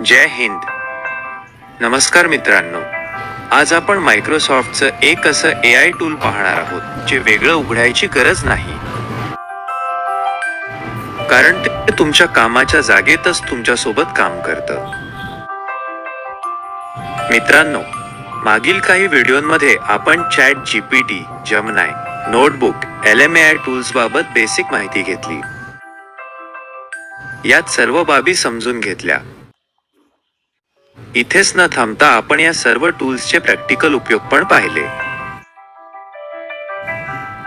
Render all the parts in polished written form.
जय हिंद. नमस्कार मित्रांनो, आज आपण मायक्रोसॉफ्टचं एक असं AI टूल पाहणार आहोत जे वेगळं उघडायची गरज नाही, कारण ते तुमच्या कामाच्या जागेतच तुमच्या सोबत काम करतं. मित्रांनो, मागील काही व्हिडिओमध्ये आपण chat GPT, Gemini, notebook, LMAI tools बाबत बेसिक माहिती घेतली. यात सर्व बाबी समजून घेतल्या. इथेच न थांबता आपण या सर्व टूल्सचे प्रॅक्टिकल उपयोग पण पाहिले.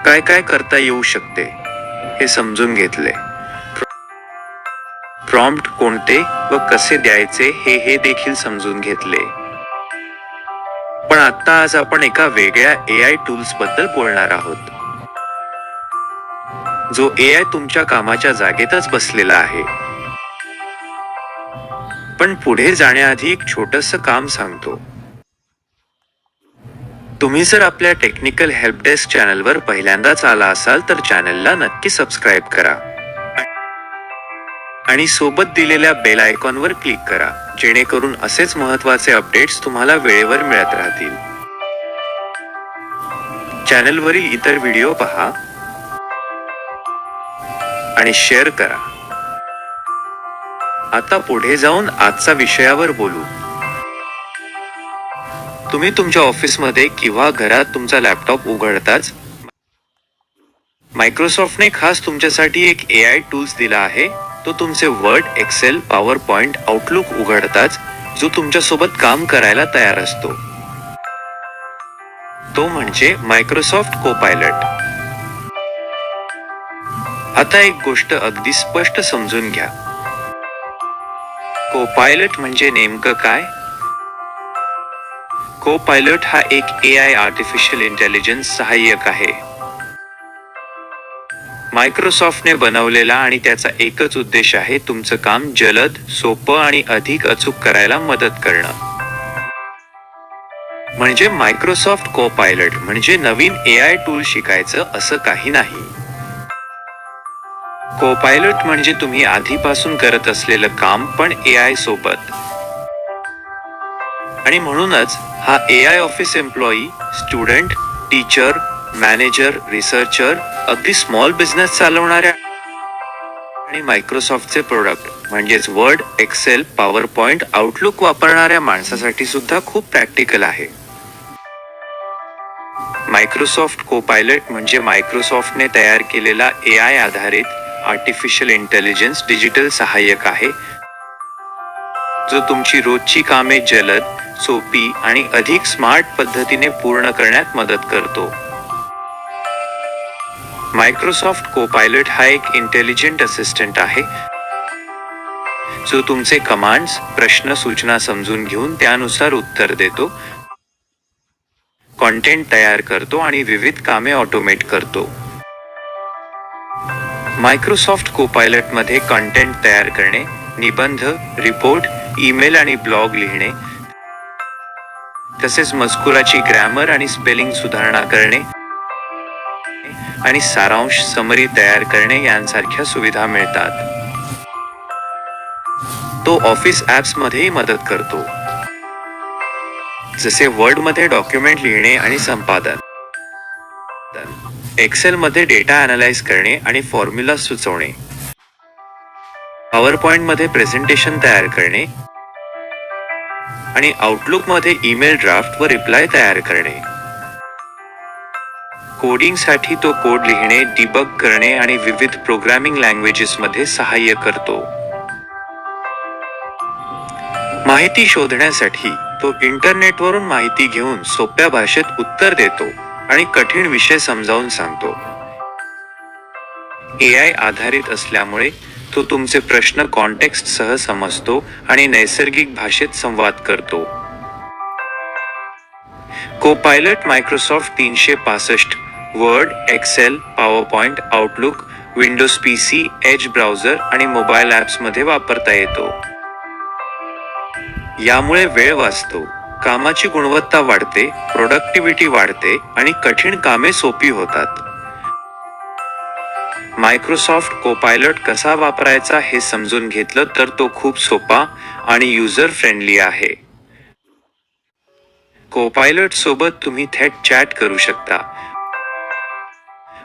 काय काय करता येऊ शकते हे समजून घेतले. प्रॉम्प्ट कोणते व कसे द्यायचे हे देखील समजून घेतले. पण आता आज आपण एका वेगळ्या AI टूल्स बद्दल बोलणार आहोत, जो AI तुमच्या कामाच्या जागेतच बसलेला आहे. पण पुढे जाण्याआधी एक छोटंसं काम सांगतो. तुम्ही जर आपल्या टेक्निकल हेल्प डेस्क चॅनलवर पहिल्यांदाच आला असाल तर चॅनलला नक्की सबस्क्राईब करा आणि सोबत दिलेल्या बेल आयकॉनवर क्लिक करा, जेणेकरून असेच महत्त्वाचे अपडेट्स तुम्हाला वेळेवर मिळत राहतील. चॅनलवरील इतर व्हिडिओ पहा आणि शेअर करा. आता पुढे जाऊन आजच्या विषयावर बोलू. तुम्ही तुमच्या ऑफिसमध्ये किंवा घरात तुमचा लॅपटॉप उघडताच मायक्रोसॉफ्टने खास तुमच्यासाठी एक AI टूल्स दिला आहे. तो तुमचे Word, Excel, PowerPoint, Outlook उघडताच जो तुमच्यासोबत काम करायला तयार असतो. तो म्हणजे मायक्रोसॉफ्ट कोपायलट. आता एक गोष्ट अगदी स्पष्ट समजून घ्या. कोपायलट म्हणजे नेमकं काय? कोपायलट हा एक AI आर्टिफिशियल इंटेलिजन्स सहाय्यक आहे. मायक्रोसॉफ्टने बनवलेला आणि त्याचा एकच उद्देश आहे तुमचं काम जलद, सोपं आणि अधिक अचूक करायला मदत करणं. म्हणजे मायक्रोसॉफ्ट कोपायलट म्हणजे नवीन AI टूल शिकायचं असं काही नाही. कोपायलट म्हणजे तुम्ही आधीपासून करत असलेलं काम पण AI सोबत. आणि म्हणूनच हा AI office employee, student, teacher, manager, researcher, अगदी स्मॉल बिझनेस चालवणाऱ्या आणि मायक्रोसॉफ्टचे प्रोडक्ट म्हणजेच Word, Excel, PowerPoint, Outlook वापरणाऱ्या माणसासाठी सुद्धा खूप प्रॅक्टिकल आहे. मायक्रोसॉफ्ट कोपायलट म्हणजे मायक्रोसॉफ्टने तयार केलेला AI आधारित आर्टिफिशियल इंटेलिजन्स डिजिटल सहाय्यक आहे, जो तुमची रोजची कामे जलद, सोपी आणि अधिक स्मार्ट पद्धतीने पूर्ण करण्यात मदत करतो. मायक्रोसॉफ्ट कोपायलट हा एक इंटेलिजंट असिस्टंट आहे, जो तुमचे कमांड्स, प्रश्न, सूचना समजून घेऊन त्यानुसार उत्तर देतो, कंटेंट तयार करतो आणि विविध कामे ऑटोमेट करतो. मायक्रोसॉफ्ट कोपायलट मध्ये कंटेंट तयार करणे, निबंध, रिपोर्ट, ईमेल आणि ब्लॉग लिहिणे, तसेच मजकुराची ग्रामर आणि स्पेलिंग सुधारणा करणे आणि सारांश, समरी तयार करणे यांसारख्या सुविधा मिळतात. तो ऑफिस ॲप्स मध्येही मदत करतो, जसे वर्ड मध्ये डॉक्युमेंट लिहिणे आणि संपादन, एक्सेल मध्ये डेटा अनालाइज करणे आणि फॉर्म्युला सुचवणे, पॉवर पॉइंट मध्ये प्रेझेंटेशन तयार करणे आणि आउटलुक मध्ये ईमेल ड्राफ्ट व रिप्लाय तयार करणे. कोडिंग साठी तो कोड लिहिणे, डिबग करणे आणि विविध प्रोग्रामिंग लँग्वेजेस मध्ये सहाय्य करतो. माहिती शोधण्यासाठी तो इंटरनेटवरून माहिती घेऊन सोप्या भाषेत उत्तर देतो आणि कठीण विषय समजावून सांगतो. AI आधारित असल्यामुळे तो तुमचे प्रश्न कॉन्टेक्स्ट सह समजतो आणि नैसर्गिक भाषेत संवाद करतो. Copilot Microsoft 365 Word, Excel, PowerPoint, Outlook, Windows PC, Edge browser आणि मोबाईल ॲप्स मध्ये वापरता येतो. यामुळे वेळ वाचतो, कामाची गुणवत्ता वाढते, प्रोडक्टिव्हिटी वाढते आणि कठीण कामे सोपी होतात. मायक्रोसॉफ्ट कोपायलट कसा वापरायचा हे समजून घेतलं तर तो खूप सोपा आणि युजर फ्रेंडली आहे. कोपायलट सोबत तुम्ही थेट चॅट करू शकता,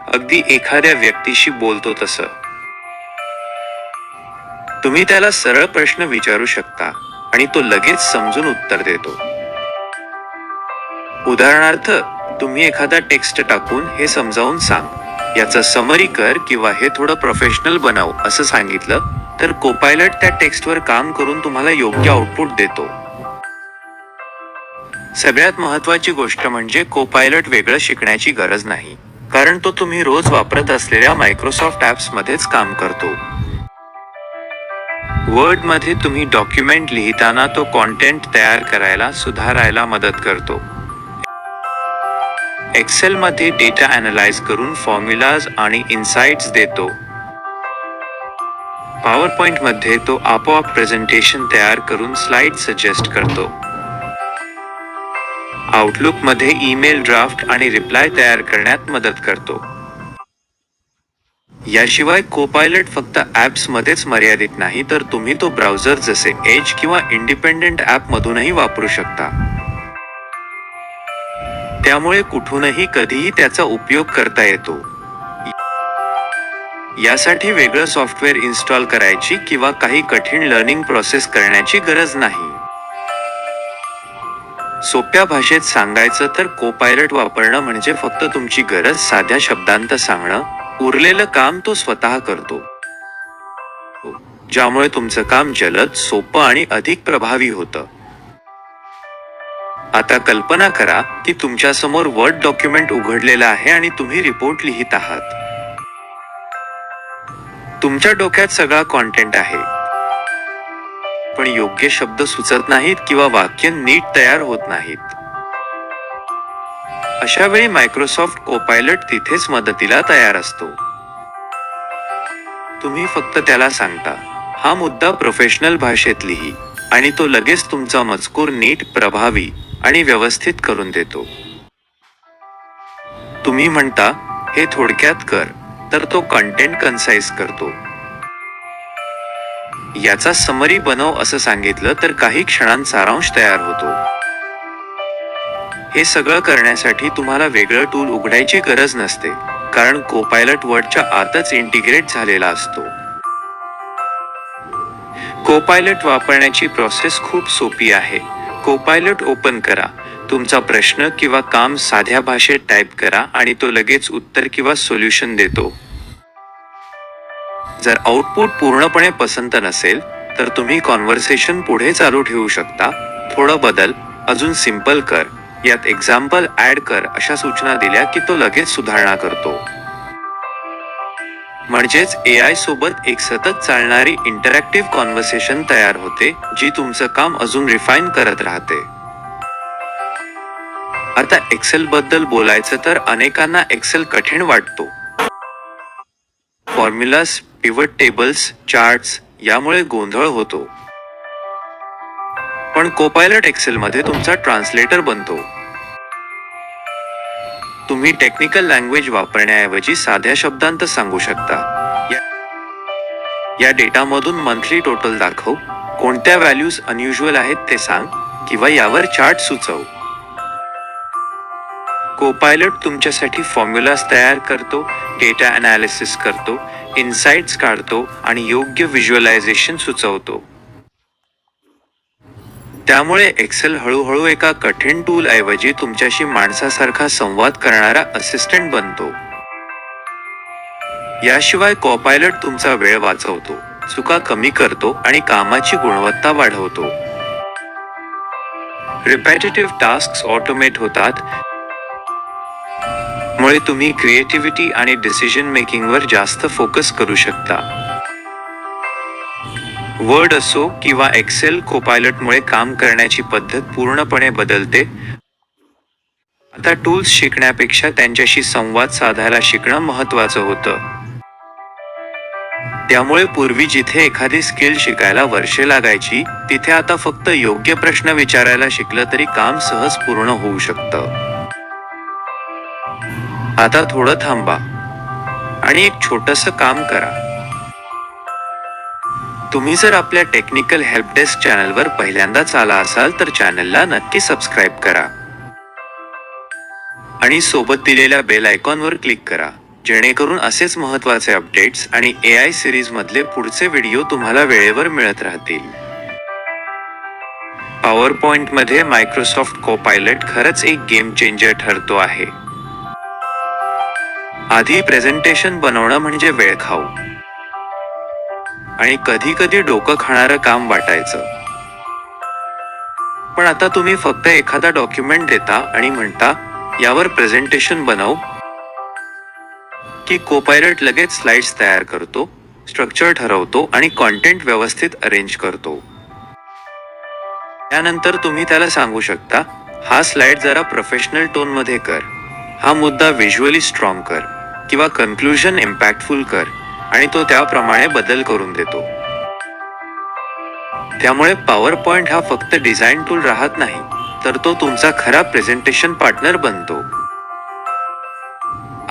अगदी एखाद्या व्यक्तीशी बोलतो तसं. तुम्ही त्याला सरळ प्रश्न विचारू शकता आणि तो लगेच समजून उत्तर देतो. उदाहरणार्थ, तुम्ही एखादा टेक्स्ट टाकून हे समजावून सांग, याचं समरी कर किंवा हे थोडं प्रोफेशनल बनव असं सांगितलं तर कोपायलट त्या टेक्स्टवर काम करून तुम्हाला योग्य आउटपुट देतो. सगळ्यात महत्त्वाची गोष्ट म्हणजे कोपायलट वेगळं शिकण्याची गरज नाही, कारण तो तुम्ही रोज वापरत असलेल्या मायक्रोसॉफ्ट ॲप्स मध्येच काम करतो. वर्ड मध्ये तुम्ही डॉक्युमेंट लिहिताना तो कॉन्टेंट तयार करायला, सुधारायला मदत करतो. एक्सेल मध्ये डेटा अॅनालाइज करून फॉर्म्युलाज आणि इन्साइट्स देतो. पॉवरपॉइंट मध्ये तो आपोआप प्रेझेंटेशन तयार करून स्लाइड सजेस्ट करतो. आउटलुक मध्ये ईमेल ड्राफ्ट आणि रिप्लाय तयार करण्यात मदत करतो. याशिवाय कोपायलट फक्त ॲप्स मध्येच मर्यादित नाही, तर तुम्ही तो ब्राउझर जसे एज किंवा इंडिपेंडेंट ॲप मधूनही वापरू शकता. त्यामुळे कुठूनही कधीही त्याचा उपयोग करता येतो. यासाठी वेगळं सॉफ्टवेअर इन्स्टॉल करायची किंवा काही कठीण लर्निंग प्रोसेस करण्याची गरज नाही. सोप्या भाषेत सांगायचं तर कोपायलट वापरणं म्हणजे फक्त तुमची गरज साध्या शब्दांत सांगणं, उरलेलं काम तो स्वतः करतो, ज्यामुळे तुमचं काम जलद, सोपं आणि अधिक प्रभावी होतं. आता कल्पना करा की तुमच्या समोर वर्ड डॉक्युमेंट उघडलेला आहे आणि तुम्ही रिपोर्ट लिहित आहात. तुमच्या डोक्यात सगळा कॉन्टेंट आहे, पण योग्य शब्द सुचत नाहीत किंवा वाक्य नीट तयार होत नाहीत. अशा वेळी मायक्रोसॉफ्ट कोपायलट तिथेच मदतीला तयार असतो. तुम्ही फक्त त्याला सांगता, हा मुद्दा प्रोफेशनल भाषेत लिही, आणि तो लगेच तुमचा मजकूर नीट, प्रभावी आणि व्यवस्थित करून देतो. तुम्ही म्हणता, हे थोडक्यात कर, तर तो कंटेंट कन्साइज करतो. याचा समरी बनव असं सांगितलं तर काही क्षणांत सारांश तयार होतो. हे सगळं करण्यासाठी तुम्हाला वेगळं टूल उघडायची गरज नसते, कारण कोपायलट वर्डच्या आतच इंटिग्रेट झालेला असतो. कोपायलट वापरण्याची प्रोसेस खूप सोपी आहे. कोपायलट ओपन करा, तुमचा प्रश्न किंवा काम साध्या भाषेत टाईप करा आणि तो लगेच उत्तर किंवा सोल्युशन देतो. जर आउटपुट पूर्णपणे पसंत नसेल तर तुम्ही कॉन्व्हर्सेशन पुढे चालू ठेवू शकता. थोडं बदल, अजून सिंपल कर, यात एक्झाम्पल ऍड कर अशा सूचना दिल्या की तो लगेच सुधारणा करतो. म्हणजेच AI सोबत एक सतत चालणारी इंटरॅक्टिव्ह कॉन्व्हर्सेशन तयार होते, जी तुमचं काम अजून रिफाईन करत राहते. आता एक्सेल बद्दल बोलायचं तर अनेकांना एक्सेल कठीण वाटतो. फॉर्म्युलास, पिव्हट टेबल्स, चार्ट्स यामुळे गोंधळ होतो. पण कोपायलट एक्सेल मध्ये तुमचा ट्रान्सलेटर बनतो. तुम्ही टेक्निकल लँग्वेज वापरण्याऐवजी साध्या शब्दांत सांगू शकता, या डेटामधून मंथली टोटल दाखव, कोणत्या व्हॅल्यूज अनयुज्युअल आहेत ते सांग, किंवा यावर चार्ट सुचव. कोपायलट तुमच्यासाठी फॉर्म्युलास तयार करतो, डेटा अनालिसिस करतो, इन्साइट्स काढतो आणि योग्य व्हिज्युअलायझेशन सुचवतो. त्यामुळे एक्सेल हळूहळू एका कठीण टूल ऐवजी तुमच्याशी माणसासारखा संवाद करणारा असिस्टंट बनतो. याशिवाय कोपायलट तुमचा वेळ वाचवतो, चुका कमी करतो आणि कामाची गुणवत्ता वाढवतो. रिपेटिटिव्ह टास्क्स ऑटोमेट होतात, मुळे तुम्ही क्रिएटिव्हिटी आणि डिसिजन मेकिंगवर जास्त फोकस करू शकता. वर्ड असो किंवा एक्सेल, कोपायलटमुळे काम करण्याची पद्धत पूर्णपणे बदलते. आता टूल्स शिकण्यापेक्षा त्यांच्याशी संवाद साधायला शिकणं महत्त्वाचं होतं. त्यामुळे पूर्वी जिथे एखादी स्किल शिकायला वर्षे लागायची, तिथे आता फक्त योग्य प्रश्न विचारायला शिकलं तरी काम सहज पूर्ण होऊ शकतं. आता थोडं थांबा. आणि एक छोटंसं काम करा. तुम्ही जर आपल्या टेक्निकल हेल्प डेस्क चॅनलवर पहिल्यांदाच आला असाल तर चॅनलला नक्की सबस्क्राईब करा आणि सोबत दिलेल्या बेल आयकॉनवर क्लिक करा, जेणेकरून असेच महत्त्वाचे अपडेट्स आणि AI सिरीज मधले पुढचे व्हिडिओ तुम्हाला वेळेवर मिळत राहतील. पॉवरपॉइंट मध्ये मायक्रोसॉफ्ट कोपायलट खरंच एक गेम चेंजर ठरतो आहे. आधी प्रेझेंटेशन बनवणं म्हणजे वेळ खाऊ आणि कधी कधी डोकं खाणारं काम वाटायचं. पण आता तुम्ही फक्त एखादा डॉक्युमेंट देता आणि म्हणता यावर प्रेझेंटेशन बनव, की कोपायलट लगेच स्लाइड्स तयार करतो, स्ट्रक्चर ठरवतो आणि कंटेंट व्यवस्थित अरेंज करतो. त्यानंतर तुम्ही त्याला सांगू शकता, हा स्लाइड जरा प्रोफेशनल टोन मध्ये कर, हा मुद्दा व्हिज्युअली स्ट्रॉंग कर किंवा कन्क्लुजन इम्पॅक्टफुल कर, आणि तो त्याप्रमाणे बदल करून देतो. त्यामुळे पॉवर पॉइंट हा फक्त डिझाईन टूल राहत नाही, तर तो तुमचा खरा प्रेझेंटेशन पार्टनर बनतो.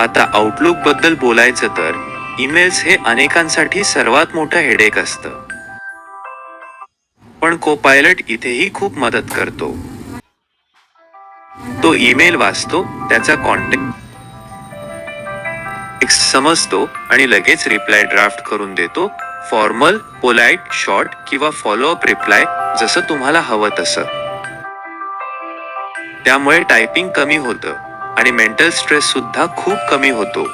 आता आउटलुक बद्दल बोलायचं तर ईमेल्स हे अनेकांसाठी सर्वात मोठं हेडेक असतं. पण कोपायलट इथेही खूप मदत करतो. तो ईमेल वाचतो, त्याचा कॉन्टेक्ट समजतो आणि लगेच रिप्लाय ड्राफ्ट करून देतो, फॉर्मल, पोलाइट, शॉर्ट किंवा फॉलोअप रिप्लाय, जसं तुम्हाला हवं तसं. त्यामुळे टायपिंग कमी होतं आणि मेंटल स्ट्रेस सुद्धा खूप कमी होतो.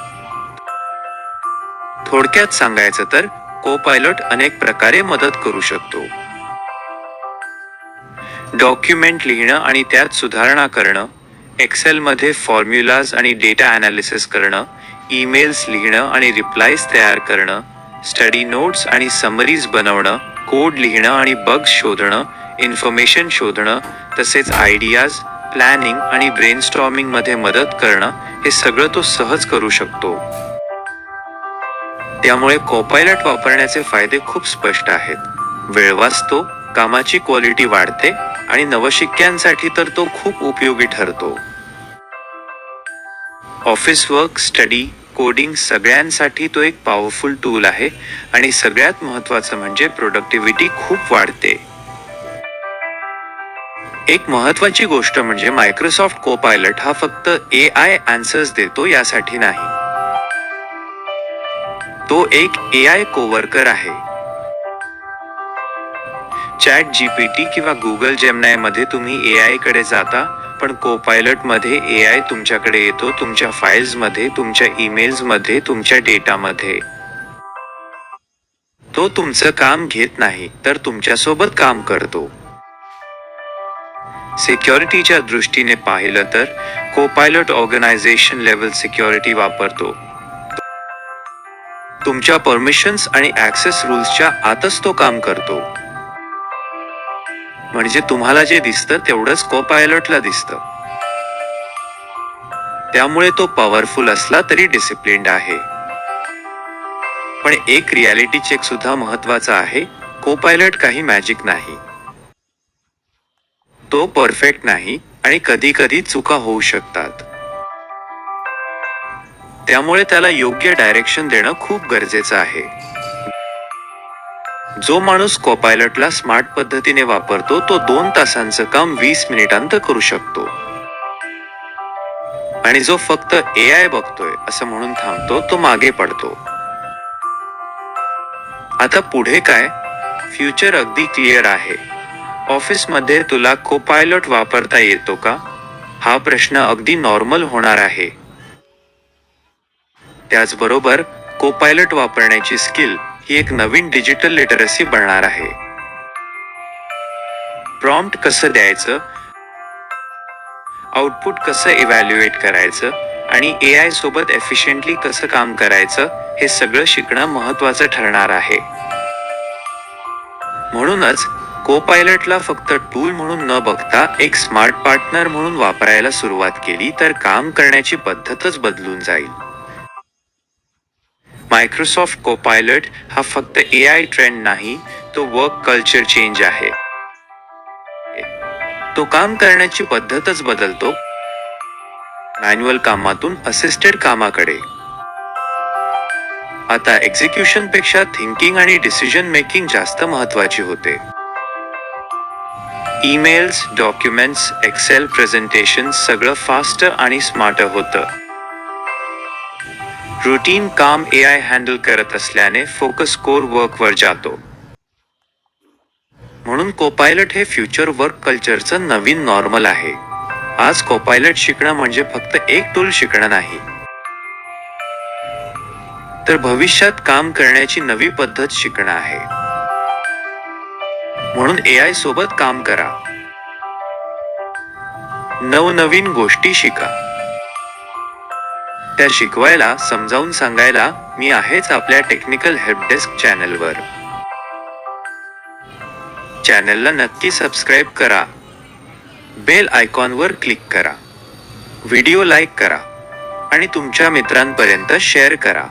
थोडक्यात सांगायचं तर कोपायलट अनेक प्रकारे मदत करू शकतो. डॉक्युमेंट लिहिणं आणि त्यात सुधारणा करणं, एक्सेल मध्ये फॉर्म्युलाज आणि डेटा अनालिसिस करणं, ईमेल्स लिहिणं आणि रिप्लायज तयार करणं, स्टडी नोट्स आणि समरीज बनवणं, कोड लिहिणं आणि बग्स शोधणं, इन्फॉर्मेशन शोधणं, तसेच आयडियाज, प्लॅनिंग आणि ब्रेनस्टॉर्मिंग मध्ये मदत करणं, हे सगळं तो सहज करू शकतो. त्यामुळे कोपायलट वापरण्याचे फायदे खूप स्पष्ट आहेत. वेळ वाचतो, कामाची क्वालिटी वाढते आणि नवशिक्यांसाठी तर तो खूप उपयोगी ठरतो. ऑफिस वर्क, स्टडी, कोडिंग सगळ्यांसाठी तो एक पॉवरफुल टूल आहे आणि सगळ्यात महत्त्वाचं म्हणजे प्रोडक्टिव्हिटी खूप वाढते. एक महत्त्वाची गोष्ट म्हणजे मायक्रोसॉफ्ट कोपायलट हा फक्त AI आन्सर्स देतो यासाठी नाही. तो एक AI कोवर्कर आहे. चॅट GPT किंवा गुगल जेमिनाय मध्ये तुम्ही AI कडे जाता, पण कोपायलट मध्ये AI तुमच्याकडे येतो, तुमच्या फाईल्स मध्ये, तुमच्या ईमेल्स मध्ये, तुमच्या डेटा मध्ये. तो तुमचं काम घेत नाही, तर तुमच्यासोबत काम करतो. सिक्युरिटीच्या दृष्टीने पाहिलं तर कोपायलट ऑर्गनायझेशन लेवल सिक्युरिटी वापरतो. तुमच्या परमिशन्स आणि ऍक्सेस रूल्सच्या आतच तो काम करतो. म्हणजे तुम्हाला जे दिसतं तेवढंच कोपायलटला दिसतं. त्यामुळे तो पॉवरफुल असला तरी डिसिप्लिन्ड आहे. पण एक रियालिटी चेक सुद्धा महत्वाचा आहे, कोपायलट काही मॅजिक नाही. तो परफेक्ट नाही आणि कधी कधी चुका होऊ शकतात. त्यामुळे त्याला योग्य डायरेक्शन देणं खूप गरजेचं आहे. जो माणूस कोपायलटला स्मार्ट पद्धतीने वापरतो तो 2 तासांचं काम 20 मिनिटांत करू शकतो. आणि जो फक्त AI बघतोय असं म्हणून थांबतो तो मागे पडतो. आता पुढे काय? फ्युचर अगदी क्लिअर आहे. ऑफिस मध्ये तुला कोपायलट वापरता येतो का? हा प्रश्न अगदी नॉर्मल होणार आहे. त्याचबरोबर कोपायलट वापरण्याची स्किल ही एक नवीन डिजिटल लिटरसी बनणार आहे. प्रॉम्प्ट कसं द्यायचं, आउटपुट कसं इव्हॅल्युएट करायचं आणि AI सोबत एफिशिएंटली कसं काम करायचं, हे सगळं शिकणं महत्त्वाचं ठरणार आहे. म्हणूनच कोपायलटला फक्त टूल म्हणून न बघता एक स्मार्ट पार्टनर म्हणून वापरायला सुरुवात केली तर काम करण्याची पद्धतच बदलून जाईल. मायक्रोसॉफ्ट कोपायलट हा फक्त AI ट्रेंड नाही, तो वर्क कल्चर चेंज आहे. तो काम करण्याची पद्धतच बदलतो, मॅन्युअल कामातून असिस्टेड कामाकडे. आता एक्झिक्युशन पेक्षा थिंकिंग आणि डिसिजन मेकिंग जास्त महत्वाची होते. ईमेल्स, डॉक्युमेंट्स, एक्सेल प्रेझेंटेशन सगळं फास्टर आणि स्मार्टर होतं. रुटीन काम AI हँडल करत असल्याने फोकस कोर वर्कवर जातो. म्हणून कोपायलट हे फ्युचर वर्क कल्चरचं नवीन नॉर्मल आहे. आज कोपायलट शिकणं म्हणजे फक्त एक टूल शिकणं नाही, तर भविष्यात काम करण्याची नवी पद्धत शिकणं आहे. म्हणून AI सोबत काम करा, नवनवीन गोष्टी शिका. त्या शिकवायला, समजावून सांगायला मी आहेच आपल्या टेक्निकल हेल्प डेस्क चॅनलवर. चॅनलला नक्की सबस्क्राईब करा, बेल आयकॉनवर क्लिक करा, व्हिडिओ लाईक करा आणि तुमच्या मित्रांपर्यंत शेअर करा.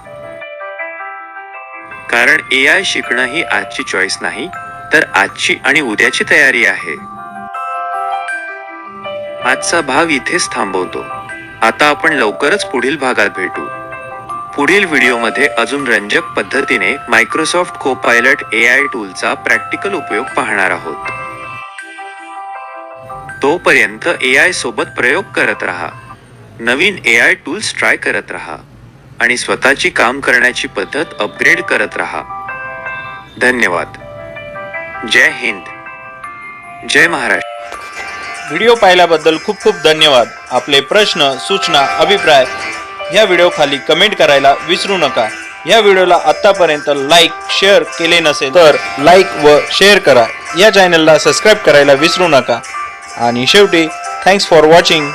कारण AI शिकणं ही आजची चॉईस नाही, तर आजची आणि उद्याची तयारी आहे. आजचा भाग इथेच थांबवतो. आता आपण लवकरच पुढील भागात भेटू. पुढील व्हिडिओमध्ये अजून रंजक पद्धतीने मायक्रोसॉफ्ट कोपायलट AI टूलचा प्रॅक्टिकल उपयोग पाहणार आहोत. तोपर्यंत AI सोबत प्रयोग करत राहा, नवीन AI टूल्स ट्राय करत राहा आणि स्वतःची काम करण्याची पद्धत अपग्रेड करत राहा. धन्यवाद. जय हिंद, जय महाराष्ट्र. व्हिडिओ पाहिल्याबद्दल खूप खूप धन्यवाद. आपले प्रश्न, सूचना, अभिप्राय या व्हिडिओ खाली कमेंट करायला विसरू नका. या व्हिडिओला आतापर्यंत लाईक, शेअर केले नसेल तर लाईक व शेअर करा. या चॅनलला सबस्क्राईब करायला विसरू नका. आणि शेवटी थँक्स फॉर वॉचिंग.